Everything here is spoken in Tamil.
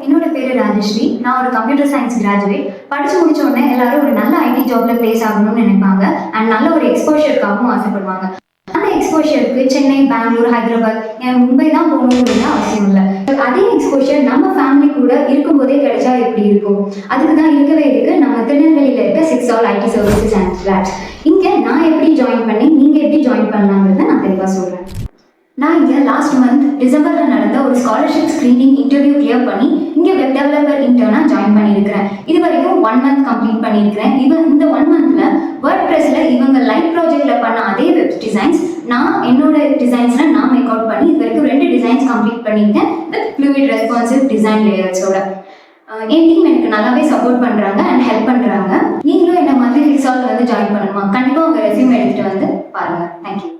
என்னோட பேரு ராஜஸ்ரீ. நான் ஒரு கம்ப்யூட்டர் சயின்ஸ் கிராஜுவேட். படிச்சு முடிச்ச உடனே எல்லாரும் ஒரு நல்ல ஐடி ஜாப்ல பிளேஸ் ஆகணும்னு நினைப்பாங்க அண்ட் நல்ல ஒரு எக்ஸ்போஷருக்காகவும் ஆசைப்படுவாங்க. அந்த எக்ஸ்போஷருக்கு சென்னை, பெங்களூர், ஹைதராபாத், மும்பை தான் போகணும்னு அவசியம் இல்லை. அதே எக்ஸ்போஷர் நம்ம ஃபேமிலி கூட இருக்கும்போதே கிடைச்சா எப்படி இருக்கும்? அதுக்கு தான் இருக்கவே இருக்கு நம்ம திருநெல்வேலியில் இருக்க 6 All IT Services and Labs. இங்கே நான் எப்படி ஜாயின் பண்ணி நீங்கள் எப்படி ஜாயின் பண்ணலாங்கிறத நான் தெளிவாக சொல்கிறேன். நான் இங்கே லாஸ்ட் மந்த் டிசம்பரில் நடந்த ஒரு ஸ்காலர்ஷிப் ஸ்க்ரீனிங் இன்டர்வியூ கிளியர் பண்ணி இங்கே வெப் டெவலப்பர் இன்டர்னாக ஜாயின் பண்ணியிருக்கிறேன். இது வரைக்கும் 1 month கம்ப்ளீட் பண்ணியிருக்கிறேன். இந்த 1 monthல வேர்ட்பிரஸில் இவங்க லைவ் ப்ராஜெக்டில் பண்ண அதே வெப் டிசைன்ஸ் என்னோட டிசைன்ஸில் நான் மேக் அவுட் பண்ணி இது வரைக்கும் 2 டிசைன்ஸ் கம்ப்ளீட் பண்ணியிருக்கேன் வித் ஃப்ளூயிட் ரெஸ்பான்சிவ் டிசைன் லேயர்ஸோட. என் டீம் எனக்கு நல்லாவே சப்போர்ட் பண்ணுறாங்க அண்ட் ஹெல்ப் பண்ணுறாங்க. நீங்களும் என்ன மாதிரி 6 All வந்து ஜாயின் பண்ணணுமா? கண்டிப்பாக உங்கள் ரெஸ்யூம் எடுத்துகிட்டு வந்து பாருங்கள். தேங்க்யூ.